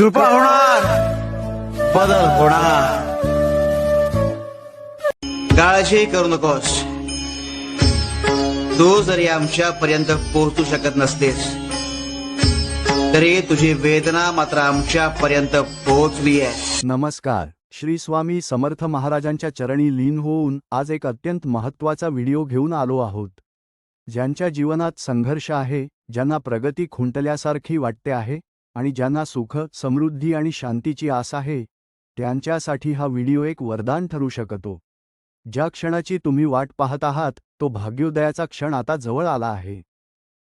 कृपा होणार, बदल होणार. काळजी करू नकोस. तू जरी आमच्यापर्यंत पोहोचू शकत नसतेस तरी तुझी वेदना मात्र आमच्यापर्यंत पोहोचली आहे. नमस्कार. श्री स्वामी समर्थ महाराजांच्या चरणी लीन होऊन आज एक अत्यंत महत्त्वाचा व्हिडिओ घेऊन आलो आहोत. ज्यांच्या जीवनात संघर्ष आहे, ज्यांना प्रगती खुंटल्यासारखी वाटते आहे आणि ज्यांना सुख, समृद्धी आणि शांतीची आस आहे, त्यांच्यासाठी हा व्हिडिओ एक वरदान ठरू शकतो. ज्या क्षणाची तुम्ही वाट पाहत आहात तो भाग्योदयाचा क्षण आता जवळ आला आहे.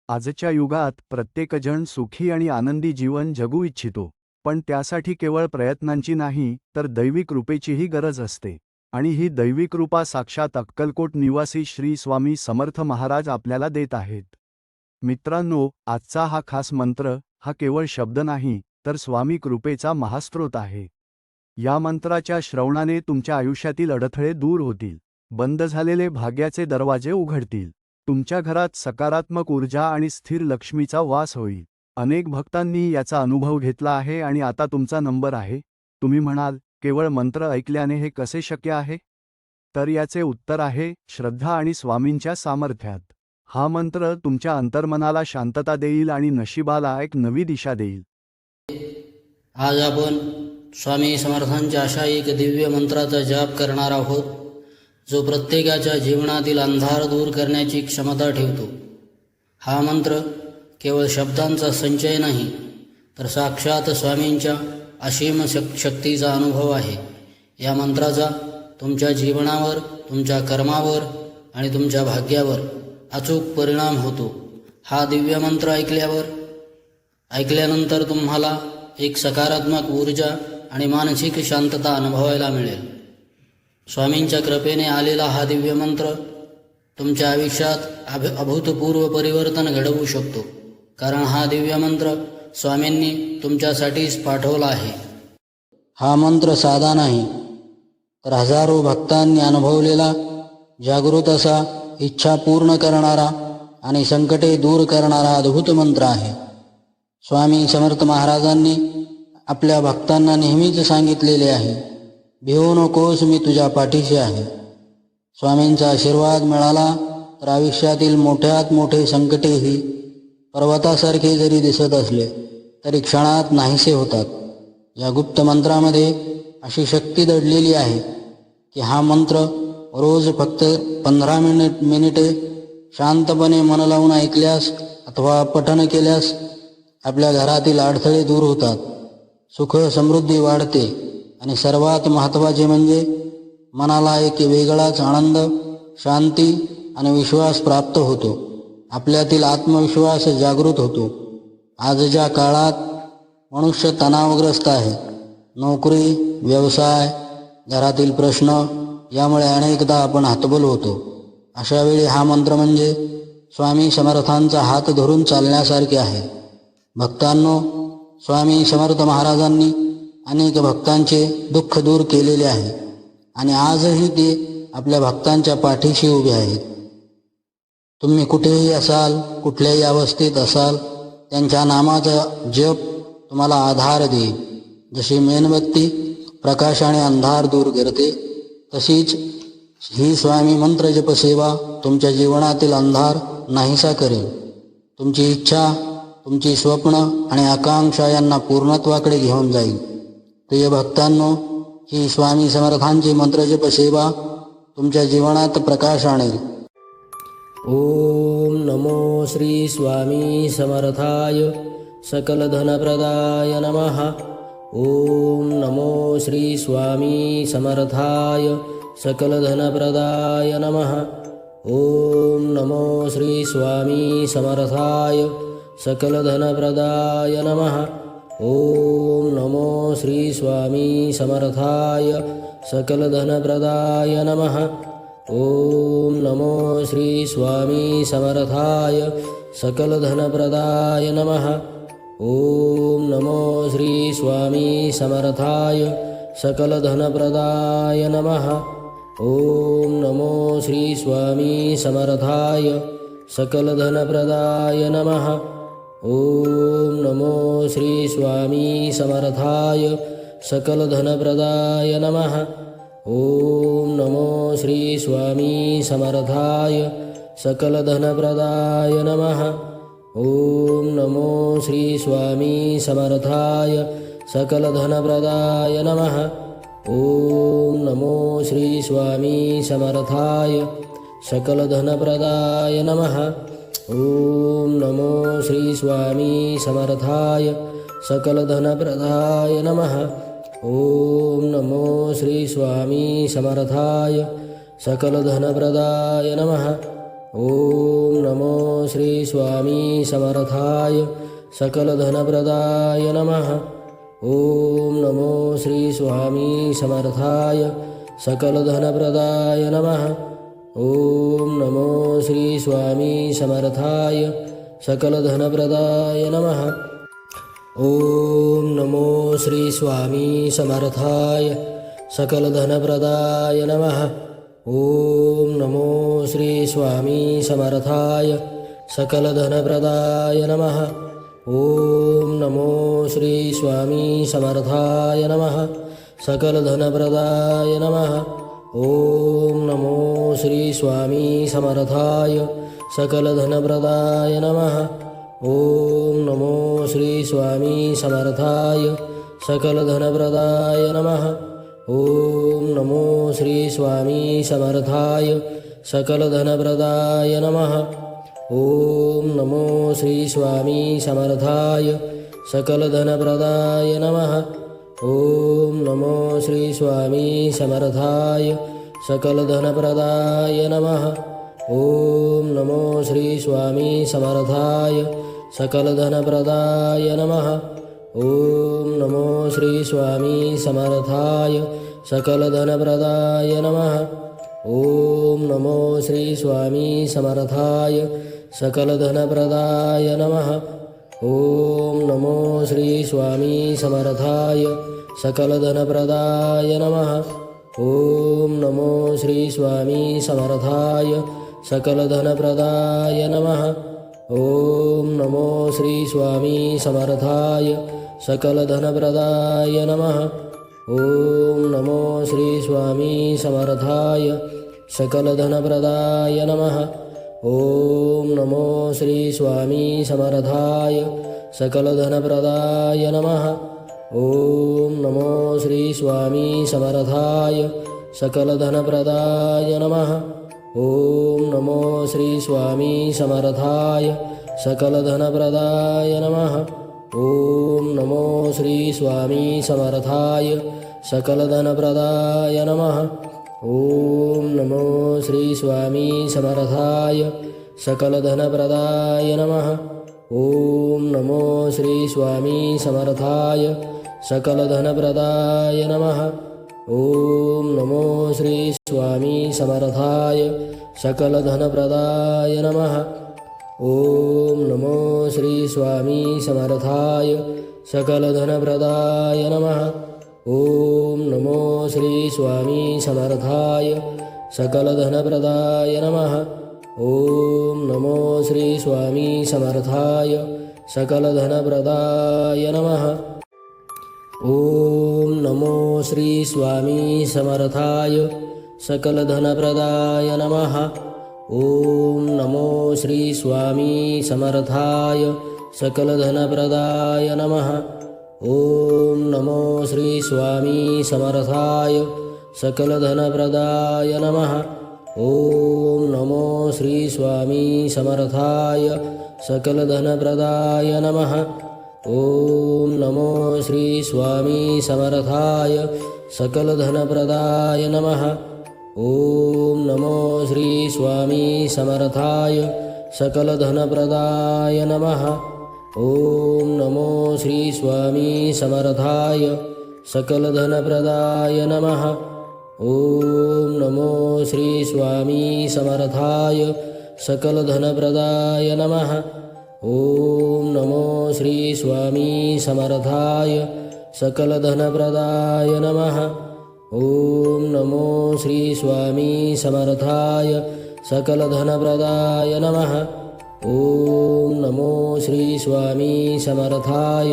आजच्या युगात प्रत्येकजण सुखी आणि आनंदी जीवन जगू इच्छितो, पण त्यासाठी केवळ प्रयत्नांची नाही तर दैवी कृपेचीही गरज असते. आणि ही दैवी कृपा साक्षात अक्कलकोट निवासी श्री स्वामी समर्थ महाराज आपल्याला देत आहेत. मित्रांनो, आजचा हा खास मंत्र हा केवळ शब्द नाही तर स्वामी कृपेचा महास्त्रोत आहे. या मंत्राच्या श्रवणाने तुमच्या आयुष्यातील अडथळे दूर होतील, बंद झालेले भाग्याचे दरवाजे उघडतील, तुमच्या घरात सकारात्मक ऊर्जा आणि स्थिर लक्ष्मीचा वास होईल. अनेक भक्तांनी याचा अनुभव घेतला आहे आणि आता तुमचा नंबर आहे. तुम्ही म्हणाल, केवळ मंत्र ऐकल्याने हे कसे शक्य आहे? तर याचे उत्तर आहे श्रद्धा आणि स्वामींच्या सामर्थ्यात. हा मंत्र तुमच्या अंतर्मनाला शांतता देईल आणि नशिबाला एक नवी दिशा देईल. आज आपण स्वामी समर्थांच्या अशा एक दिव्य मंत्राचा जाप करणार आहोत, जो प्रत्येकाच्या जीवनातील अंधार दूर करण्याची क्षमता ठेवतो. हा मंत्र केवळ शब्दांचा संचय नाही, तर साक्षात स्वामींच्या असीम शक्तीचा अनुभव आहे. या मंत्राचा तुमच्या जीवनावर, तुमच्या कर्मावर आणि तुमच्या भाग्यावर अचूक परिणाम होतो. हा दिव्य मंत्र ऐकल्यानंतर तुम्हाला एक सकारात्मक ऊर्जा आणि मानसिक शांतता अनुभवायला मिळेल. स्वामींच्या कृपेने आलेला हा दिव्य मंत्र तुमच्या आयुष्यात अभूतपूर्व परिवर्तन घडवू शकतो, कारण हा दिव्य मंत्र स्वामींनी तुमच्यासाठीच पाठवला आहे. हा मंत्र साधा नाही, तर हजारो भक्तांनी अनुभवलेला जागृत असा, इच्छा पूर्ण करणारा आणि संकटे दूर करणारा अद्भुत मंत्र आहे. स्वामी समर्थ महाराजांनी आपल्या भक्तांना नेहमीच सांगितलेले आहे, भिवू नकोस, मी तुझ्या पाठीशी आहे. स्वामींचा आशीर्वाद मिळाला तर आयुष्यातील मोठ्यात मोठे संकटेही पर्वतासारखे जरी दिसत असले तरी क्षणात नाहीसे होतात. या गुप्त मंत्रामध्ये अशी शक्ती दडलेली आहे की हा मंत्र रोज फक्त 15 मिनिटे शांतपणे मन लावून ऐकल्यास अथवा पठण केल्यास आपल्या घरातील अडथळे दूर होतात, सुख समृद्धी वाढते आणि सर्वात महत्त्वाचे म्हणजे मनाला एक वेगळाच आनंद, शांती आणि विश्वास प्राप्त होतो. आपल्यातील आत्मविश्वास जागृत होतो. आजच्या काळात मनुष्य तणावग्रस्त आहे. नोकरी, व्यवसाय, घरातील प्रश्न यामुळे अनेकदा आपण हतबल होतो. अशा वेळी हा मंत्र म्हणजे स्वामी समर्थांचा हात धरून चालण्यासारखे आहे. भक्तांनो, स्वामी समर्थ महाराजांनी अनेक भक्तांचे दुःख दूर केलेले आहे आणि आजही ते आपल्या भक्तांच्या पाठीशी उभे आहेत. तुम्ही कुठेही असाल, कुठल्याही अवस्थेत असाल, त्यांच्या नामाचा जप तुम्हाला आधार देईल. जशी मेणबत्ती प्रकाशाने अंधार दूर करते, तशीच ही स्वामी मंत्र जप सेवा तुमच्या जीवनातील अंधार नाहीसा करेल. तुमची इच्छा, तुमची स्वप्न आणि आकांक्षा यांना पूर्णत्वाकडे घेऊन जाईल. प्रिय भक्तांनो, ही स्वामी समर्थांची मंत्रजप सेवा तुमच्या जीवनात प्रकाश आणेल. ओम नमो श्री स्वामी समर्थाय सकलधनप्रदाय नमः. ओम नमो श्री स्वामी समर्थाय सकलधनप्रदाय नमः. ओम नमो श्री स्वामी समर्थाय सकलधनप्रदाय नमः. ओम नमो श्री स्वामी समर्थाय सकलधनप्रदाय नमः. ओम नमो श्री स्वामी समर्थाय सकलधनप्रदाय नमः. ओम नमो श्री स्वामी समर्थाय सकलधनप्रदाय नमः. ओम नमो श्री स्वामी समर्थाय सकलधनप्रदाय नमः. ॐ नमो श्री स्वामी समर्थाय सकलधनप्रदाय नमः। ॐ नमो श्री स्वामी समर्थाय सकलधनप्रदाय नमः। ॐ नमो श्री स्वामी समर्थाय सकलधनप्रदाय नमः। ॐ नमो श्री स्वामी समर्थाय सकलधनप्रदाय नमः। ॐ नमो श्री स्वामी समर्थाय सकलधनप्रदाय नमः। ॐ नमो श्री स्वामी समर्थाय सकलधनप्रदाय नमः। ॐ नमो श्री स्वामी समर्थाय सकलधनप्रदाय नमः। ॐ नमो श्री स्वामी समर्थाय सकलधनप्रदाय नमः। ॐ नमो श्री स्वामी समर्थाय सकलधनप्रदाय नमः। ॐ नमो श्री स्वामी समर्थाय सकलधनप्रदाय नमः। ॐ नमो श्री स्वामी समर्थाय सकलधनप्रदाय नमः। ॐ नमो श्री स्वामी समर्थाय नमः सकलधनप्रदाय नमः। ॐ नमो श्री स्वामी समर्थाय सकलधनप्रदाय नमः। ॐ नमो श्री स्वामी समर्थाय सकलधनप्रदाय नमः। ॐ नमो श्री स्वामी समर्थाय सकलधनप्रदाय नमः। ॐ नमो श्री स्वामी समर्थाय सकलधनप्रदाय नमः। ॐ नमो श्री स्वामी समर्थाय सकलधनप्रदाय नमः। ॐ नमो श्री स्वामी समर्थाय सकलधनप्रदाय नमः। ॐ नमो श्री स्वामी समर्थाय सकलधनप्रदाय नमः। ॐ नमो श्री स्वामी समर्थाय सकलधनप्रदाय नमः। ॐ नमो श्री स्वामी समर्थाय सकलधनप्रदाय नमः। ॐ नमो श्री स्वामी समर्थाय सकलधनप्रदाय नमः। ॐ नमो श्री स्वामी समर्थाय सकलधनप्रदाय नमः। ॐ नमो श्री स्वामी समर्थाय सकलधनप्रदाय नमः। ॐ नमो श्री स्वामी समर्थाय सकलधनप्रदाय नमः। ॐ नमो श्री स्वामी समर्थाय सकलधनप्रदाय नमः। ॐ नमो श्री स्वामी समर्थाय सकलधनप्रदाय नमः। ॐ नमो श्री स्वामी समर्थाय सकलधनप्रदाय नमः। ॐ नमो श्री स्वामी समर्थाय सकलधनप्रदाय नमः। ॐ नमो श्री स्वामी समर्थाय सकलधनप्रदाय नमः। ॐ नमो श्री स्वामी समर्थाय सकलधनप्रदाय नमः। ॐ नमो श्री स्वामी समर्थाय सकलधनप्रदाय नमः। ॐ नमो श्री स्वामी समर्थाय सकलधनप्रदाय नमः। ॐ नमो श्री स्वामी समर्थाय सकलधनप्रदाय नमः। ॐ नमो श्री स्वामी समर्थाय सकलधनप्रदाय नमः। ॐ नमो श्री स्वामी समर्थाय सकलधनप्रदाय नमः। ॐ नमो श्री स्वामी समर्थाय सकलधनप्रदाय नमः। ॐ नमो श्री स्वामी समर्थाय सकलधनप्रदाय नमः। ॐ नमो श्री स्वामी समर्थाय सकलधनप्रदाय नमः। ॐ नमो श्री स्वामी समर्थाय सकलधनप्रदाय नमः। ॐ नमो श्री स्वामी समर्थाय सकलधनप्रदाय नमः। ॐ नमो श्री स्वामी समर्थाय सकलधनप्रदाय नमः। ॐ नमो श्री स्वामी समर्थाय सकलधनप्रदाय नमः। ॐ नमो श्री स्वामी समर्थाय सकलधनप्रदाय नमः। ॐ नमो श्री स्वामी समर्थाय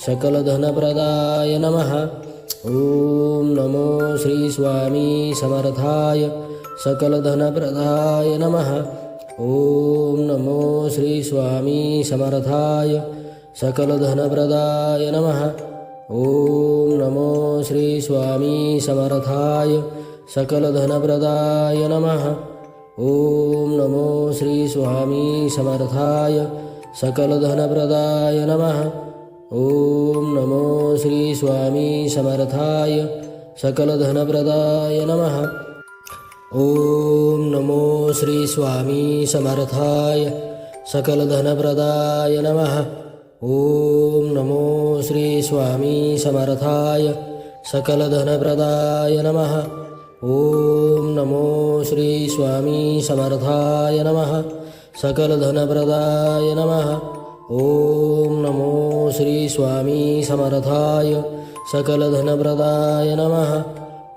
सकलधनप्रदाय नमः। ॐ नमो श्री स्वामी समर्थाय सकलधनप्रदाय नमः। ॐ नमो श्री स्वामी समर्थाय सकलधनप्रदाय नमः। ॐ नमो श्री स्वामी समर्थाय सकलधनप्रदाय नमः। ॐ नमो श्री स्वामी समर्थाय सकलधनप्रदाय नमः। ॐ नमो श्री स्वामी समर्थाय सकलधनप्रदाय नमः। ॐ नमो श्री स्वामी समर्थाय सकलधनप्रदाय नमः। ॐ नमो श्री स्वामी समर्थाय सकलधनप्रदाय नमः। ॐ नमो श्री स्वामी समर्थाय नमः सकलधनप्रदाय नमः। ॐ नमो श्री स्वामी समर्थाय सकलधनप्रदाय नमः।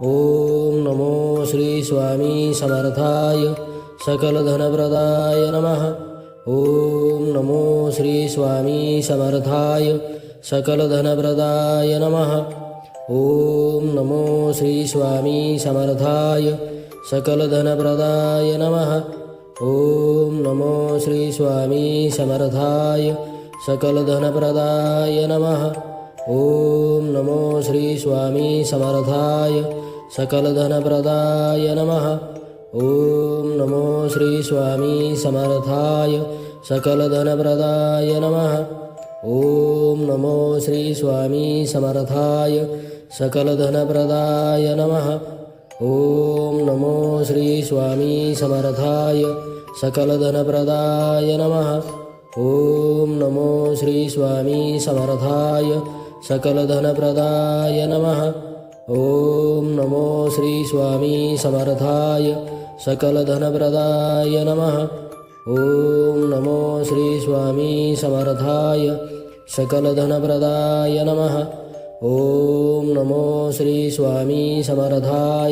ॐ नमो श्री स्वामी समर्थाय सकलधनप्रदाय नमः। ॐ नमो श्री स्वामी समर्थाय सकलधनप्रदाय नमः। ॐ नमो श्री स्वामी समर्थाय सकलधनप्रदाय नमः। ॐ नमो श्री स्वामी समर्थाय सकलधनप्रदाय नमः। ॐ नमो श्री स्वामी समर्थाय सकलधनप्रदाय नमः। ॐ नमो श्री स्वामी समर्थाय सकलधनप्रदाय नमः। ॐ नमो श्री स्वामी समर्थाय सकलधनप्रदाय नमः। ॐ नमो श्री स्वामी समर्थाय सकलधनप्रदाय नमः। ॐ नमो श्री स्वामी समर्थाय सकलधनप्रदाय नमः। ॐ नमो श्री स्वामी समर्थाय सकलधनप्रदाय नमः। ॐ नमो श्री स्वामी समर्थाय सकलधनप्रदाय नमः। ॐ नमो श्री स्वामी समर्थाय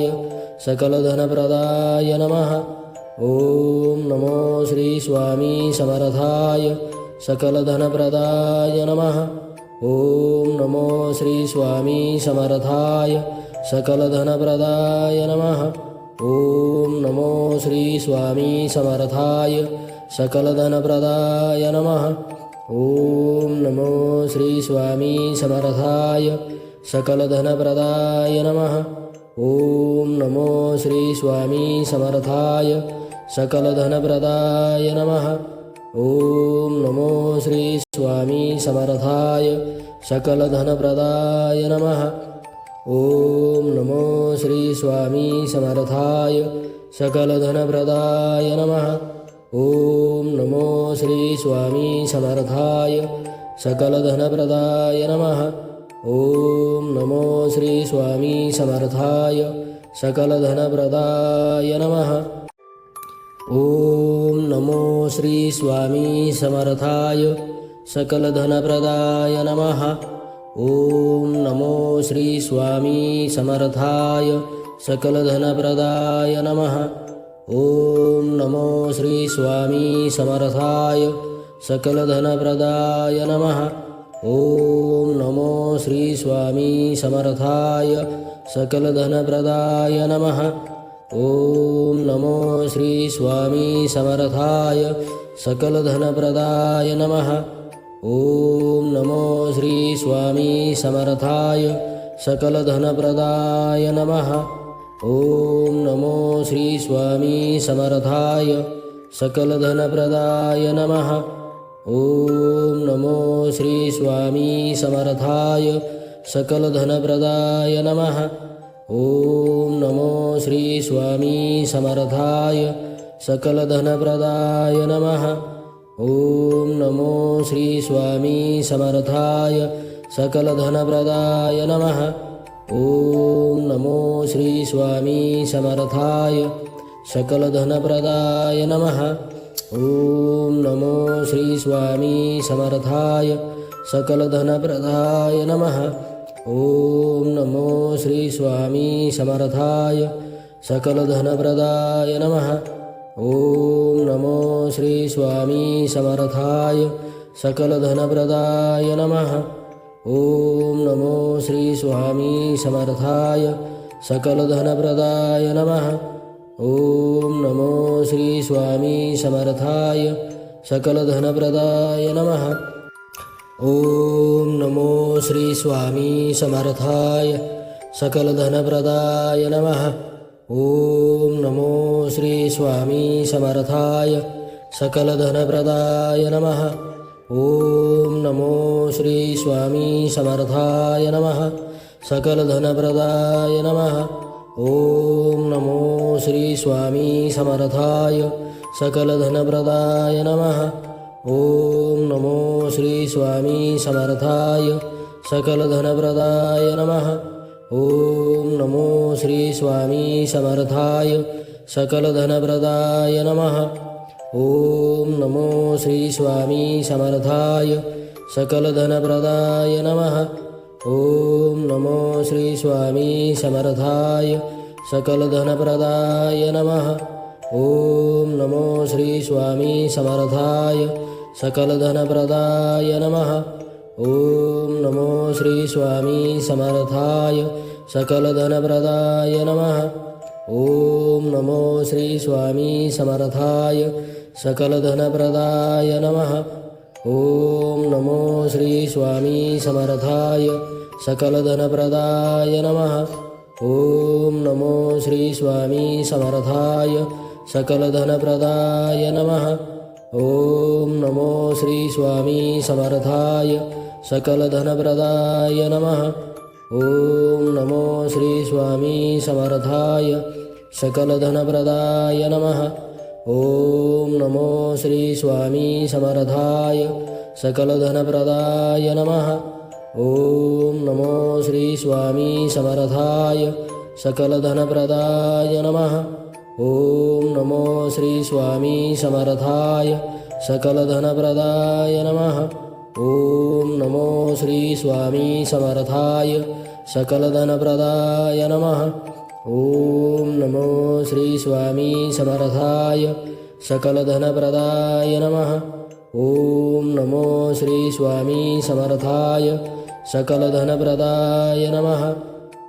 सकलधनप्रदाय नमः। ॐ नमो श्री स्वामी समर्थाय सकलधनप्रदाय नमः। ॐ नमो श्री स्वामी समर्थाय सकलधनप्रदाय नमः। ॐ नमो श्री स्वामी समर्थाय सकलधनप्रदाय नमः। ॐ नमो श्री स्वामी समर्थाय सकलधनप्रदाय नमः। ॐ नमो श्री स्वामी समर्थाय सकलधनप्रदाय नमः। ॐ नमो श्री स्वामी समर्थाय सकलधनप्रदाय नमः। ॐ नमो श्री स्वामी समर्थाय सकलधनप्रदाय नमः। ॐ नमो श्री स्वामी समर्थाय सकलधनप्रदाय नमः। ॐ नमो श्री स्वामी समर्थाय सकलधनप्रदाय नमः। ॐ नमो श्री स्वामी समर्थाय सकलधनप्रदाय नमः। ॐ नमो श्री स्वामी समर्थाय सकलधनप्रदाय नमः। ॐ नमो श्री स्वामी समर्थाय सकलधनप्रदाय नमः। ॐ नमो श्री स्वामी समर्थाय सकलधनप्रदाय नमः। ॐ नमो श्री स्वामी समर्थाय सकलधनप्रदाय नमः। ॐ नमो श्री स्वामी समर्थाय सकलधनप्रदाय नमः। ॐ नमो श्री स्वामी समर्थाय सकलधनप्रदाय नमः। ॐ नमो श्री स्वामी समर्थाय सकलधनप्रदाय नमः। ॐ नमो श्री स्वामी समर्थाय सकलधनप्रदाय नमः। ॐ नमो श्री स्वामी समर्थाय सकलधनप्रदाय नमः। ॐ नमो श्री स्वामी समर्थाय सकलधनप्रदाय नमः। ॐ नमो श्री स्वामी समर्थाय सकलधनप्रदाय नमः। ॐ नमो श्री स्वामी समर्थाय सकलधनप्रदाय नमः। ॐ नमो श्री स्वामी समर्थाय सकलधनप्रदाय नमः। ॐ नमो श्री स्वामी समर्थाय सकलधनप्रदाय नमः। ॐ नमो श्री स्वामी समर्थाय सकलधनप्रदाय नमः। ॐ नमो श्री स्वामी समर्थाय सकलधनप्रदाय नमः। ॐ नमो श्री स्वामी समर्थाय सकलधनप्रदाय नमः। ॐ नमो श्री स्वामी समर्थाय नमः सकलधनप्रदाय नमः। ॐ नमो श्री स्वामी समर्थाय सकलधनप्रदाय नमः। ॐ नमो श्री स्वामी समर्थाय सकलधनप्रदाय नमः। ॐ नमो श्री स्वामी समर्थाय सकलधनप्रदाय नमः। ॐ नमो श्री स्वामी समर्थाय सकलधनप्रदाय नमः। ॐ नमो श्री स्वामी समर्थाय सकलधनप्रदाय नमः। ॐ नमो श्री स्वामी समर्थाय सकलधनप्रदाय नमः। ॐ नमो श्री स्वामी समर्थाय सकलधनप्रदाय नमः। ॐ नमो श्री स्वामी समर्थाय सकलधनप्रदाय नमः। ॐ नमो श्री स्वामी समर्थाय सकलधनप्रदाय नमः। ॐ नमो श्री स्वामी समर्थाय सकलधनप्रदाय नमः। ॐ नमो श्री स्वामी समर्थाय सकलधनप्रदाय नमः। ॐ नमो श्री स्वामी समर्थाय सकलधनप्रदाय नमः। ॐ नमो श्री स्वामी समर्थाय सकलधनप्रदाय नमः। ॐ नमो श्री स्वामी समर्थाय सकलधनप्रदाय नमः। ॐ नमो श्री स्वामी समर्थाय सकलधनप्रदाय नमः। ॐ नमो श्री स्वामी समर्थाय सकलधनप्रदाय नमः। ॐ नमो श्री स्वामी समर्थाय सकलधनप्रदाय नमः। ॐ नमो श्री स्वामी समर्थाय सकलधनप्रदाय नमः।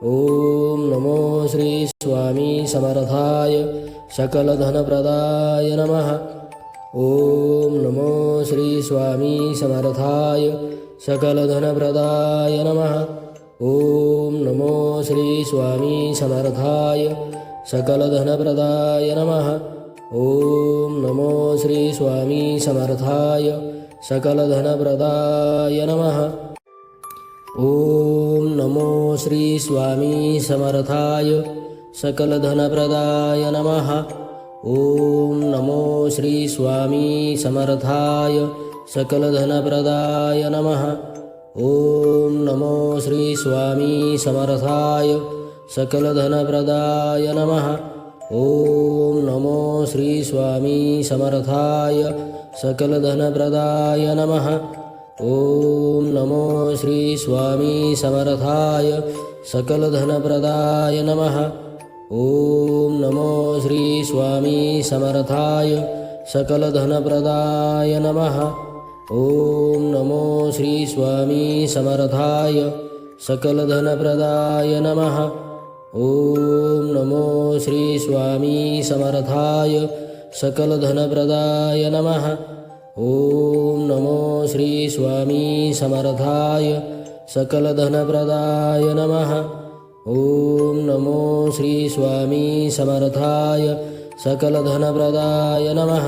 ॐ नमो श्री स्वामी समर्थाय सकलधनप्रदाय नमः। ॐ नमो श्री स्वामी समर्थाय सकलधनप्रदाय नमः। ॐ नमो श्री स्वामी समर्थाय सकलधनप्रदाय नमः। ॐ नमो श्री स्वामी समर्थाय सकलधनप्रदाय नमः। ॐ नमो श्री स्वामी समर्थाय सकलधनप्रदाय नमः। ॐ नमो श्री स्वामी समर्थाय सकलधनप्रदाय नमः। ॐ नमो श्री स्वामी समर्थाय सकलधनप्रदाय नमः। ॐ नमो श्री स्वामी समर्थाय सकलधनप्रदाय नमः। ॐ नमो श्री स्वामी समर्थाय सकलधनप्रदाय नमः। ॐ नमो श्री स्वामी समर्थाय सकलधनप्रदाय नमः। ॐ नमो श्री स्वामी समर्थाय सकलधनप्रदाय नमः। ॐ नमो श्री स्वामी समर्थाय सकलधनप्रदाय नमः। ॐ नमो श्री स्वामी समर्थाय सकलधनप्रदाय नमः। ॐ नमो श्री स्वामी समर्थाय सकलधनप्रदाय नमः।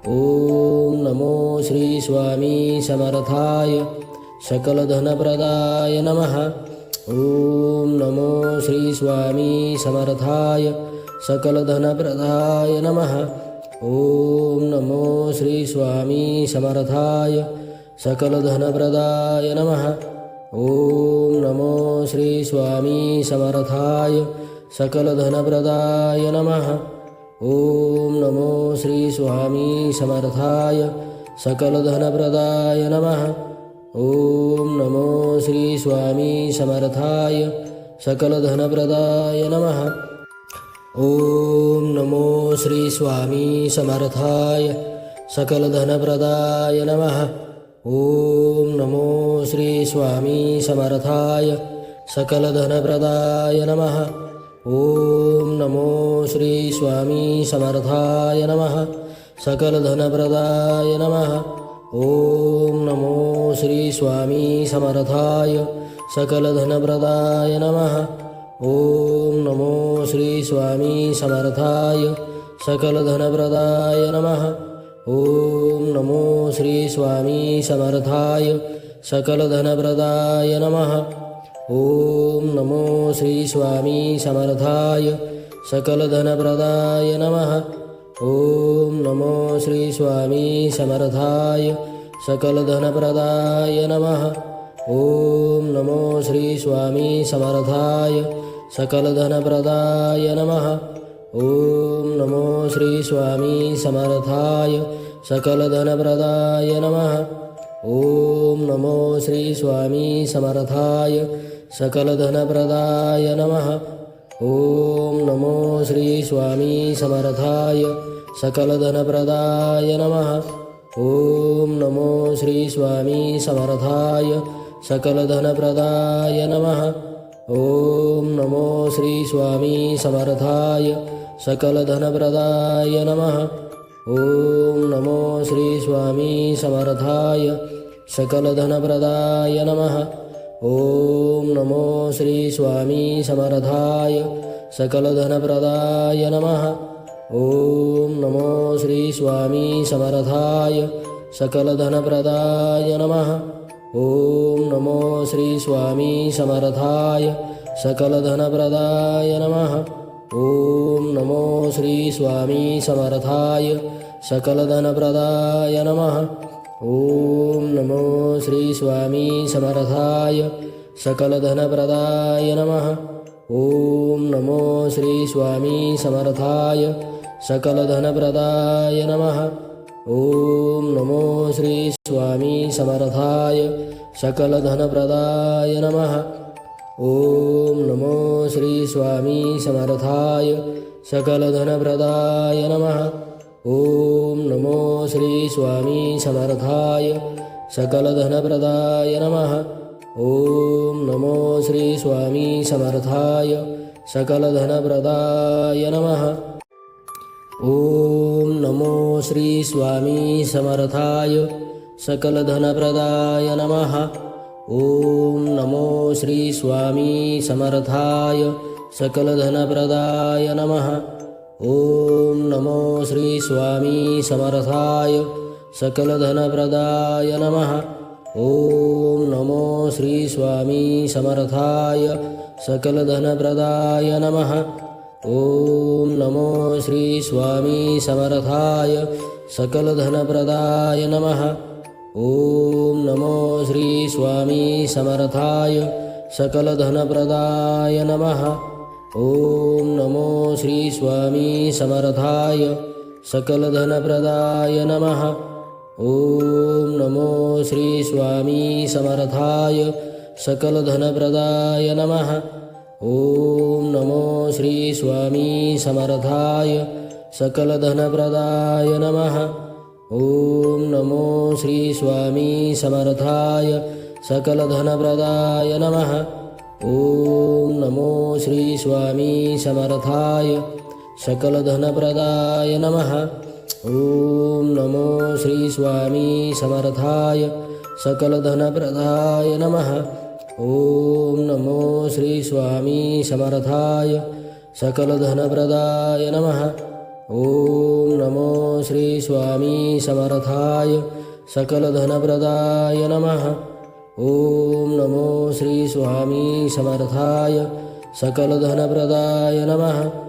ॐ नमो श्री स्वामी समर्थाय सकलधनप्रदाय नमः। ॐ नमो श्री स्वामी समर्थाय सकलधनप्रदाय नमः। ॐ नमो श्री स्वामी समर्थाय सकलधनप्रदाय नमः। ॐ नमो श्री स्वामी समर्थाय सकलधनप्रदाय नमः। ॐ नमो श्री स्वामी समर्थाय सकलधनप्रदाय नमः। ॐ नमो श्री स्वामी समर्थाय सकलधनप्रदाय नमः। ॐ नमो श्री स्वामी समर्थाय सकलधनप्रदाय नमः। ॐ नमो श्री स्वामी समर्थाय सकलधनप्रदाय नमः। ॐ नमो श्री स्वामी समर्थाय नमः सकलधनप्रदाय नमः। ॐ नमो श्री स्वामी समर्थाय सकलधनप्रदाय नमः। ॐ नमो श्री स्वामी समर्थाय सकलधनप्रदाय नमः। ॐ नमो श्री स्वामी समर्थाय सकलधनप्रदाय नमः। ॐ नमो श्री स्वामी समर्थाय सकलधनप्रदाय नमः। ॐ नमो श्री स्वामी समर्थाय सकलधनप्रदाय नमः। ॐ नमो श्री स्वामी समर्थाय सकलधनप्रदाय नमः। ॐ नमो श्री स्वामी समर्थाय सकलधनप्रदाय नमः। ॐ नमो श्री स्वामी समर्थाय सकलधनप्रदाय नमः। ॐ नमो श्री स्वामी समर्थाय सकलधनप्रदाय नमः। ॐ नमो श्री स्वामी समर्थाय सकलधनप्रदाय नमः। ॐ नमो श्री स्वामी समर्थाय सकलधनप्रदाय नमः। ॐ नमो श्री स्वामी समर्थाय सकलधनप्रदाय नमः। ॐ नमो श्री स्वामी समर्थाय सकलधनप्रदाय नमः। ॐ नमो श्री स्वामी समर्थाय सकलधनप्रदाय नमः। ॐ नमो श्री स्वामी समर्थाय सकलधनप्रदाय नमः। ॐ नमो श्री स्वामी समर्थाय सकलधनप्रदाय नमः। ॐ नमो श्री स्वामी समर्थाय सकलधनप्रदाय नमः। ॐ नमो श्री स्वामी समर्थाय सकलधनप्रदाय नमः। ॐ नमो श्री स्वामी समर्थाय सकलधनप्रदाय नमः। ॐ नमो श्री स्वामी समर्थाय सकलधनप्रदाय नमः। ॐ नमो श्री स्वामी समर्थाय सकलधनप्रदाय नमः। ॐ नमो श्री स्वामी समर्थाय सकलधनप्रदाय नमः। ॐ नमो श्री स्वामी समर्थाय सकलधनप्रदाय नमः। ॐ नमो श्री स्वामी समर्थाय सकलधनप्रदाय नमः। ॐ नमो श्री स्वामी समर्थाय सकलधनप्रदाय नमः। ॐ नमो श्री स्वामी समर्थाय सकलधनप्रदाय नमः। ॐ नमो श्री स्वामी समर्थाय सकलधनप्रदाय नमः। ॐ नमो श्री स्वामी समर्थाय सकलधनप्रदाय नमः। ॐ नमो श्री स्वामी समर्थाय सकलधनप्रदाय नमः। ॐ नमो श्री स्वामी समर्थाय सकलधनप्रदाय नमः। ॐ नमो श्री स्वामी समर्थाय सकलधनप्रदाय नमः। ॐ नमो श्री स्वामी समर्थाय सकलधनप्रदाय नमः। ॐ नमो श्री स्वामी समर्थाय सकलधनप्रदाय नमः। ॐ नमो श्री स्वामी समर्थाय सकलधनप्रदाय नमः। ॐ नमो श्री स्वामी समर्थाय सकलधनप्रदाय नमः। ॐ नमो श्री स्वामी समर्थाय सकलधनप्रदाय नमः। ॐ नमो श्री स्वामी समर्थाय सकलधनप्रदाय नमः।